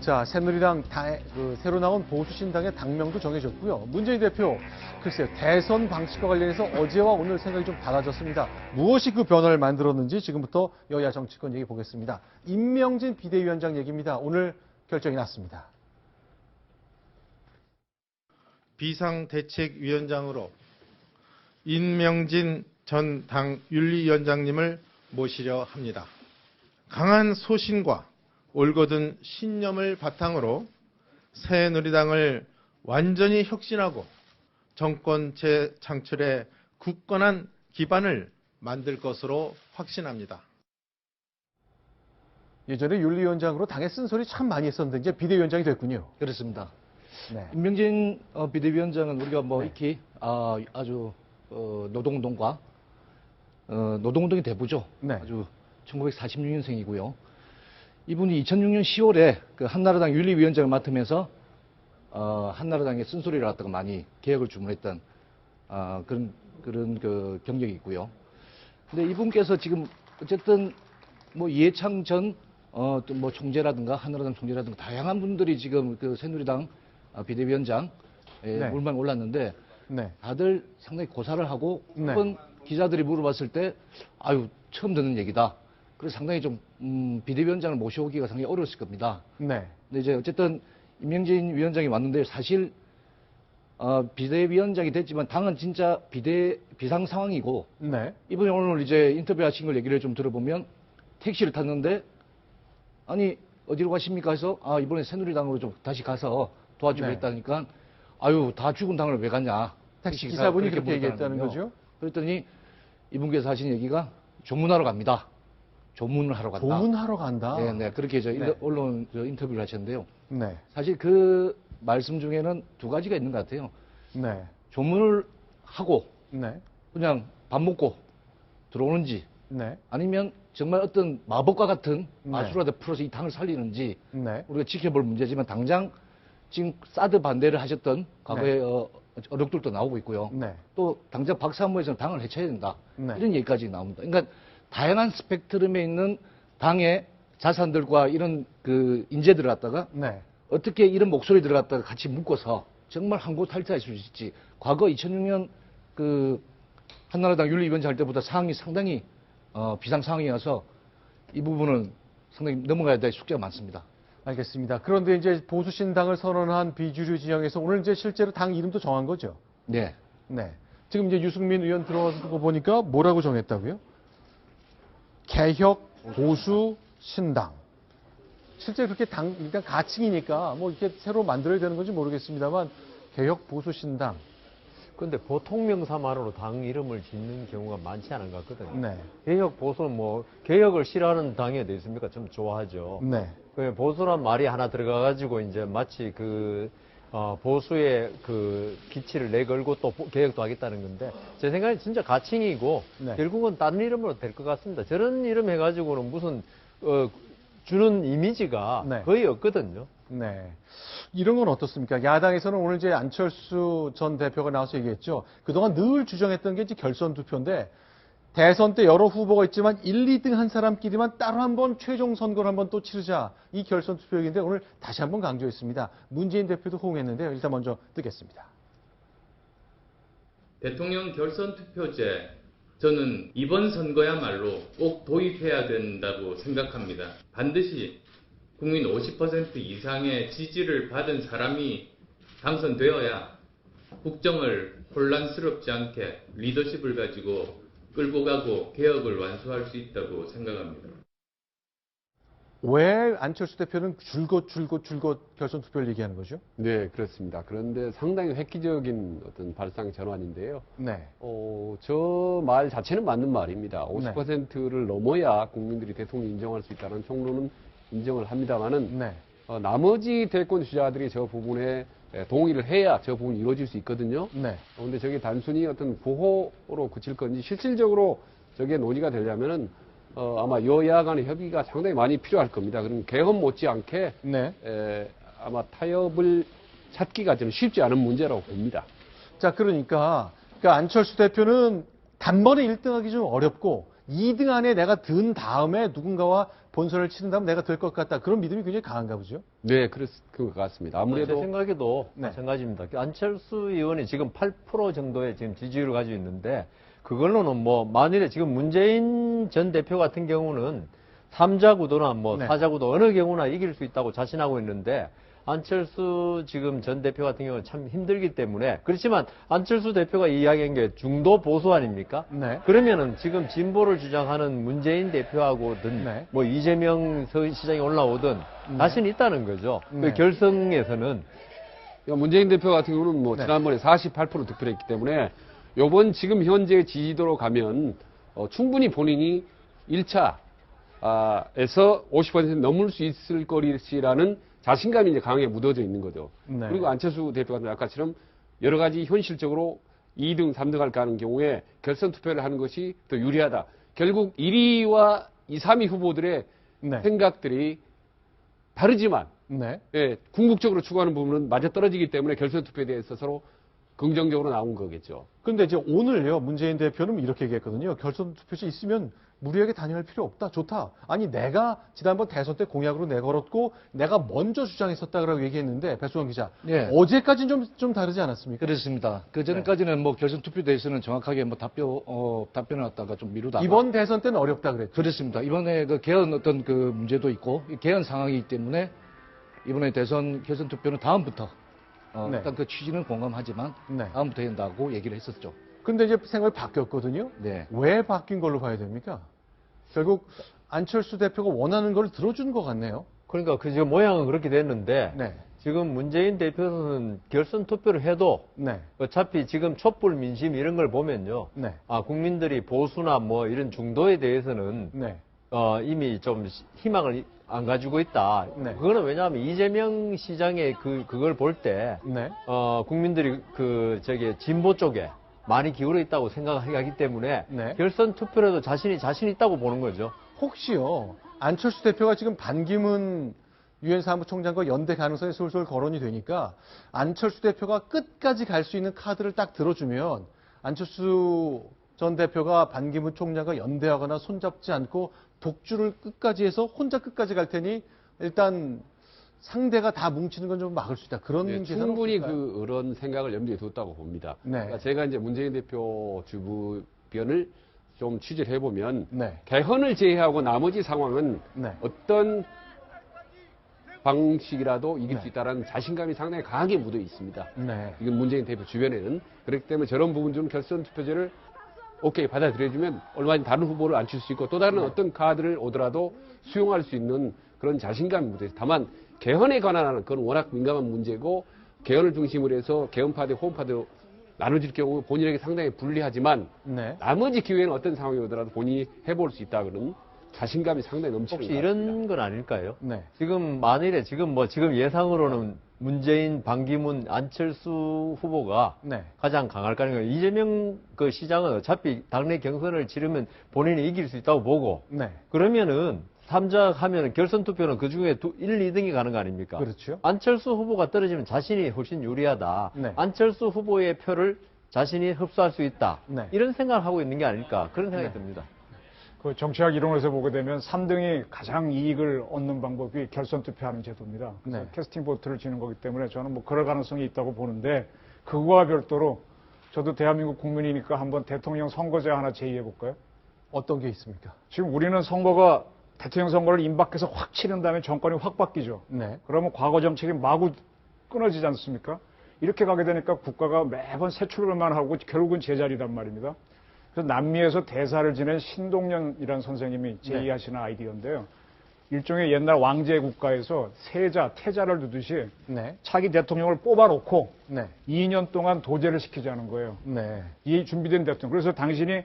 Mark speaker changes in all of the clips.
Speaker 1: 자, 새누리당 새로 나온 보수신당의 당명도 정해졌고요. 문재인 대표, 글쎄요, 대선 방식과 관련해서 어제와 오늘 생각이 좀 달라졌습니다. 무엇이 그 변화를 만들었는지 지금부터 여야 정치권 얘기 보겠습니다. 임명진 비대위원장 얘기입니다. 오늘 결정이 났습니다.
Speaker 2: 비상대책위원장으로 임명진 전 당 윤리위원장님을 모시려 합니다. 강한 소신과 올곧은 신념을 바탕으로 새누리당을 완전히 혁신하고 정권 재창출에 굳건한 기반을 만들 것으로 확신합니다.
Speaker 1: 예전에 윤리위원장으로 당에 쓴소리 참 많이 했었는데 이제 비대위원장이 됐군요.
Speaker 3: 그렇습니다.
Speaker 1: 네.
Speaker 3: 임명진 비대위원장은 우리가
Speaker 1: 네.
Speaker 3: 익히 아주 노동운동과 노동운동의 대부죠.
Speaker 1: 네.
Speaker 3: 아주 1946년생이고요. 이분이 2006년 10월에 그 한나라당 윤리위원장을 맡으면서 한나라당의 쓴소리를 갖다가 많이 개혁을 주문했던 그런 그 경력이 있고요. 근데 이분께서 지금 어쨌든 뭐 이해창 전 뭐 총재라든가 한나라당 총재라든가 다양한 분들이 지금 그 새누리당 비대위원장에
Speaker 1: 네.
Speaker 3: 물만 올랐는데
Speaker 1: 네.
Speaker 3: 다들 상당히 고사를 하고
Speaker 1: 네.
Speaker 3: 한번 기자들이 물어봤을 때 아유 처음 듣는 얘기다. 그래서 상당히 좀 비대위원장을 모셔오기가 상당히 어려웠을 겁니다.
Speaker 1: 네.
Speaker 3: 근데 이제 어쨌든 임명진 위원장이 왔는데 사실 비대위원장이 됐지만 당은 진짜 비상 상황이고
Speaker 1: 네.
Speaker 3: 이분이 오늘 이제 인터뷰하신 걸 얘기를 좀 들어보면 택시를 탔는데 아니 어디로 가십니까 해서 이번에 새누리당으로 좀 다시 가서 도와주고
Speaker 1: 네.
Speaker 3: 했다니까 아유 다 죽은 당을 왜 갔냐
Speaker 1: 택시 기사분이 그렇게 얘기했다는
Speaker 3: 물었다는
Speaker 1: 거죠?
Speaker 3: 그랬더니 이분께서 하신 얘기가 조문하러 갑니다. 조문을 하러 간다.
Speaker 1: 조문하러 간다.
Speaker 3: 네, 그렇게
Speaker 1: 네.
Speaker 3: 언론 인터뷰를 하셨는데요.
Speaker 1: 네.
Speaker 3: 사실 그 말씀 중에는 두 가지가 있는 것 같아요.
Speaker 1: 네.
Speaker 3: 조문을 하고
Speaker 1: 네.
Speaker 3: 그냥 밥 먹고 들어오는지
Speaker 1: 네.
Speaker 3: 아니면 정말 어떤 마법과 같은
Speaker 1: 네.
Speaker 3: 마술하다 풀어서 이 당을 살리는지
Speaker 1: 네.
Speaker 3: 우리가 지켜볼 문제지만 당장 지금 사드 반대를 하셨던 과거의 어록들도 나오고 있고요.
Speaker 1: 네.
Speaker 3: 또 당장 박사모에서는 당을 해쳐야 된다.
Speaker 1: 네.
Speaker 3: 이런 얘기까지 나옵니다. 그러니까 다양한 스펙트럼에 있는 당의 자산들과 이런 그 인재들을 갖다가
Speaker 1: 네.
Speaker 3: 어떻게 이런 목소리들을 갖다가 같이 묶어서 정말 항고 탈퇴할 수 있을지 과거 2006년 그 한나라당 윤리위원장 할 때보다 상황이 상당히 비상 상황이어서 이 부분은 상당히 넘어가야 될 숙제가 많습니다.
Speaker 1: 알겠습니다. 그런데 이제 보수신당을 선언한 비주류 진영에서 오늘 이제 실제로 당 이름도 정한 거죠?
Speaker 3: 네.
Speaker 1: 네. 지금 이제 유승민 의원 들어와서 보니까 뭐라고 정했다고요? 개혁 보수 신당. 실제 그렇게 일단 가칭이니까 뭐 이렇게 새로 만들어야 되는 건지 모르겠습니다만 개혁 보수 신당.
Speaker 4: 근데 보통 명사만으로 당 이름을 짓는 경우가 많지 않은 것 같거든요.
Speaker 1: 네.
Speaker 4: 개혁, 보수는 뭐, 개혁을 싫어하는 당이 어디 있습니까? 좀 좋아하죠.
Speaker 1: 네.
Speaker 4: 그 보수란 말이 하나 들어가가지고 이제 마치 보수의 그 기치를 내걸고 또 개혁도 하겠다는 건데, 제 생각엔 진짜 가칭이고,
Speaker 1: 네.
Speaker 4: 결국은 다른 이름으로 될 것 같습니다. 저런 이름 해가지고는 무슨, 주는 이미지가
Speaker 1: 네.
Speaker 4: 거의 없거든요.
Speaker 1: 네. 이런 건 어떻습니까? 야당에서는 오늘 이제 안철수 전 대표가 나와서 얘기했죠. 그동안 늘 주장했던 게 이제 결선 투표인데 대선 때 여러 후보가 있지만 1, 2등 한 사람끼리만 따로 한번 최종 선거를 한번 또 치르자. 이 결선 투표인데 오늘 다시 한번 강조했습니다. 문재인 대표도 호응했는데요. 일단 먼저 듣겠습니다.
Speaker 5: 대통령 결선 투표제 저는 이번 선거야말로 꼭 도입해야 된다고 생각합니다. 반드시 국민 50% 이상의 지지를 받은 사람이 당선되어야 국정을 혼란스럽지 않게 리더십을 가지고 끌고 가고 개혁을 완수할 수 있다고 생각합니다.
Speaker 1: 왜 안철수 대표는 줄곧 결선 투표를 얘기하는 거죠?
Speaker 6: 네, 그렇습니다. 그런데 상당히 획기적인 어떤 발상 전환인데요.
Speaker 1: 네.
Speaker 6: 저 말 자체는 맞는 말입니다. 50%를 넘어야 국민들이 대통령 인정할 수 있다는 총론은 인정을 합니다만은
Speaker 1: 네.
Speaker 6: 나머지 대권 주자들이 저 부분에 동의를 해야 저 부분이 이루어질 수 있거든요.
Speaker 1: 네.
Speaker 6: 그런데 저게 단순히 어떤 구호로 그칠 건지 실질적으로 저게 논의가 되려면은 아마 여야 간의 협의가 상당히 많이 필요할 겁니다. 그럼 개헌 못지않게
Speaker 1: 네.
Speaker 6: 아마 타협을 찾기가 저는 쉽지 않은 문제라고 봅니다.
Speaker 1: 자, 그러니까 안철수 대표는 단번에 1등하기 좀 어렵고 2등 안에 내가 든 다음에 누군가와 본선을 치른다면 내가 될 것 같다. 그런 믿음이 굉장히 강한가 보죠.
Speaker 6: 네, 그럴 것 같습니다.
Speaker 4: 제
Speaker 6: 아무래도
Speaker 4: 생각에도
Speaker 1: 네.
Speaker 4: 마찬가지입니다. 안철수 의원이 지금 8% 정도의 지금 지지율을 가지고 있는데 그걸로는 뭐 만일에 지금 문재인 전 대표 같은 경우는 3자 구도나 뭐
Speaker 1: 네.
Speaker 4: 4자 구도 어느 경우나 이길 수 있다고 자신하고 있는데 안철수 지금 전 대표 같은 경우는 참 힘들기 때문에 그렇지만 안철수 대표가 이야기한 게 중도 보수 아닙니까?
Speaker 1: 네.
Speaker 4: 그러면은 지금 진보를 주장하는 문재인 대표하고든
Speaker 1: 네.
Speaker 4: 뭐 이재명 시장이 올라오든 자신이 있다는 거죠.
Speaker 1: 네.
Speaker 4: 그 결성에서는
Speaker 6: 문재인 대표 같은 경우는 뭐
Speaker 1: 네.
Speaker 6: 지난번에 48% 득표했기 때문에 요번 지금 현재 지지도로 가면 충분히 본인이 1차 에서 50% 넘을 수 있을 거리라는 자신감이 이제 강하게 묻어져 있는 거죠.
Speaker 1: 네.
Speaker 6: 그리고 안철수 대표 같은 아까처럼 여러 가지 현실적으로 2등, 3등 할 가는 경우에 결선 투표를 하는 것이 더 유리하다. 결국 1위와 2, 3위 후보들의
Speaker 1: 네.
Speaker 6: 생각들이 다르지만
Speaker 1: 네.
Speaker 6: 예, 궁극적으로 추구하는 부분은 맞아 떨어지기 때문에 결선 투표에 대해서 서로 긍정적으로 나온 거겠죠.
Speaker 1: 그런데 이제 오늘요, 문재인 대표는 이렇게 얘기했거든요. 결선 투표지 있으면 무리하게 단일할 필요 없다. 좋다. 아니, 내가 지난번 대선 때 공약으로 내걸었고, 내가 먼저 주장했었다라고 얘기했는데, 배수원 기자.
Speaker 3: 네.
Speaker 1: 어제까지는 좀 다르지 않았습니까?
Speaker 3: 그렇습니다. 그 전까지는 뭐 결선 투표에 대해서는 정확하게 뭐 답변을 갖다가 좀 미루다가
Speaker 1: 이번 대선 때는 어렵다 그랬죠.
Speaker 3: 그렇습니다. 이번에 그 개헌 어떤 그 문제도 있고 이 개헌 상황이기 때문에 이번에 대선 결선 투표는 다음부터
Speaker 1: 네.
Speaker 3: 일단 그 취지는 공감하지만
Speaker 1: 네.
Speaker 3: 다음부터 한다고 얘기를 했었죠.
Speaker 1: 근데 이제 생각이 바뀌었거든요.
Speaker 3: 네.
Speaker 1: 왜 바뀐 걸로 봐야 됩니까? 결국 안철수 대표가 원하는 걸 들어준 것 같네요.
Speaker 4: 그러니까 그 지금 모양은 그렇게 됐는데
Speaker 1: 네.
Speaker 4: 지금 문재인 대표는 결선 투표를 해도
Speaker 1: 네.
Speaker 4: 어차피 지금 촛불 민심 이런 걸 보면요.
Speaker 1: 네.
Speaker 4: 국민들이 보수나 뭐 이런 중도에 대해서는
Speaker 1: 네.
Speaker 4: 이미 좀 희망을 안 가지고 있다.
Speaker 1: 네.
Speaker 4: 그거는 왜냐하면 이재명 시장의 그걸 볼 때
Speaker 1: 네.
Speaker 4: 국민들이 진보 쪽에 많이 기울어 있다고 생각하기 때문에
Speaker 1: 네.
Speaker 4: 결선 투표라도 자신 있다고 보는 거죠.
Speaker 1: 혹시요, 안철수 대표가 지금 반기문 유엔 사무총장과 연대 가능성이 솔솔 거론이 되니까 안철수 대표가 끝까지 갈 수 있는 카드를 딱 들어주면 안철수 전 대표가 반기문 총장과 연대하거나 손잡지 않고 독주를 끝까지 해서 혼자 끝까지 갈 테니 일단 상대가 다 뭉치는 건 좀 막을 수 있다. 그런
Speaker 6: 네,
Speaker 1: 계산은
Speaker 6: 충분히
Speaker 1: 없을까요?
Speaker 6: 그런 생각을 염두에 뒀다고 봅니다.
Speaker 1: 네.
Speaker 6: 그러니까 제가 이제 문재인 대표 주변을 좀 취재를 해보면
Speaker 1: 네.
Speaker 6: 개헌을 제외하고 나머지 상황은
Speaker 1: 네.
Speaker 6: 어떤 방식이라도 이길
Speaker 1: 네.
Speaker 6: 수 있다는 자신감이 상당히 강하게 묻어 있습니다.
Speaker 1: 네.
Speaker 6: 이건 문재인 대표 주변에는. 그렇기 때문에 저런 부분들은 결선 투표제를 오케이 받아들여주면 얼마든지 다른 후보를 앉힐 수 있고 또 다른 어떤 카드를 오더라도 수용할 수 있는 그런 자신감이 묻어 있어요. 다만 개헌에 관한 그건 워낙 민감한 문제고 개헌을 중심으로 해서 개헌파대, 호헌파대 나눠질 경우 본인에게 상당히 불리하지만
Speaker 1: 네.
Speaker 6: 나머지 기회는 어떤 상황이 오더라도 본인이 해볼 수 있다 그런 자신감이 상당히 넘치는
Speaker 4: 혹시
Speaker 6: 것 같습니다.
Speaker 4: 이런 건 아닐까요?
Speaker 1: 네.
Speaker 4: 지금 만일에 지금 예상으로는 문재인, 반기문, 안철수 후보가
Speaker 1: 네.
Speaker 4: 가장 강할 가능성이 이재명 그 시장은 어차피 당내 경선을 치르면 본인이 이길 수 있다고 보고
Speaker 1: 네.
Speaker 4: 그러면은 3자 하면은 결선 투표는 그 중에 1, 2등이 가는 거 아닙니까?
Speaker 1: 그렇죠.
Speaker 4: 안철수 후보가 떨어지면 자신이 훨씬 유리하다.
Speaker 1: 네.
Speaker 4: 안철수 후보의 표를 자신이 흡수할 수 있다.
Speaker 1: 네.
Speaker 4: 이런 생각을 하고 있는 게 아닐까 그런 생각이
Speaker 1: 네.
Speaker 4: 듭니다.
Speaker 7: 그 정치학 이론에서 보게 되면 3등이 가장 이익을 얻는 방법이 결선 투표하는 제도입니다. 그래서
Speaker 1: 네.
Speaker 7: 캐스팅 보트를 지는 거기 때문에 저는 뭐 그럴 가능성이 있다고 보는데 그거와 별도로 저도 대한민국 국민이니까 한번 대통령 선거제 하나 제의해 볼까요?
Speaker 1: 어떤 게 있습니까?
Speaker 7: 지금 우리는 선거가 대통령 선거를 임박해서 확 치른 다음에 정권이 확 바뀌죠.
Speaker 1: 네.
Speaker 7: 그러면 과거 정책이 마구 끊어지지 않습니까? 이렇게 가게 되니까 국가가 매번 새 출발만 하고 결국은 제자리란 말입니다. 그래서 남미에서 대사를 지낸 신동연이라는 선생님이 제의하시는 아이디어인데요. 일종의 옛날 왕제 국가에서 세자, 태자를 두듯이
Speaker 1: 네.
Speaker 7: 차기 대통령을 뽑아놓고
Speaker 1: 네.
Speaker 7: 2년 동안 도제를 시키자는 거예요.
Speaker 1: 네.
Speaker 7: 이 준비된 대통령. 그래서 당신이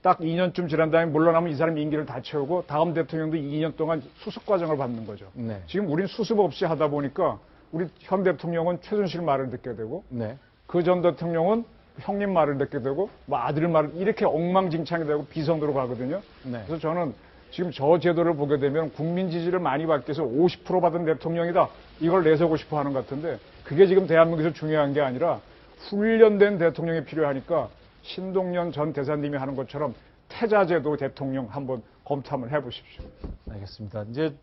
Speaker 7: 딱 2년쯤 지난 다음에 물러나면 이 사람 임기를 다 채우고 다음 대통령도 2년 동안 수습 과정을 받는 거죠.
Speaker 1: 네.
Speaker 7: 지금 우린 수습 없이 하다 보니까 우리 현 대통령은 최순실 말을 듣게 되고
Speaker 1: 네.
Speaker 7: 그 전 대통령은 형님 말을 듣게 되고 뭐 아들 말을 이렇게 엉망진창이 되고 비선으로 가거든요.
Speaker 1: 네.
Speaker 7: 그래서 저는 지금 저 제도를 보게 되면 국민 지지를 많이 받기 위해서 50% 받은 대통령이다. 이걸 내세우고 싶어 하는 것 같은데 그게 지금 대한민국에서 중요한 게 아니라 훈련된 대통령이 필요하니까 신동연 전 대사님이 하는 것처럼 태자제도 대통령 한번 검토 한번 해보십시오.
Speaker 1: 알겠습니다. 이제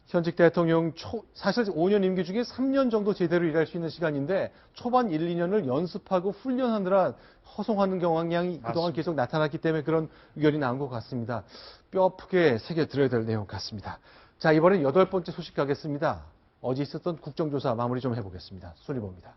Speaker 1: 현직 대통령 사실 5년 임기 중에 3년 정도 제대로 일할 수 있는 시간인데 초반 1, 2년을 연습하고 훈련하느라 허송하는 경향이 그동안 계속 나타났기 때문에 그런 의견이 나온 것 같습니다. 뼈아프게 새겨들어야 될 내용 같습니다. 자, 이번엔 8번째 소식 가겠습니다. 어제 있었던 국정조사 마무리 좀 해보겠습니다. 순위봅니다.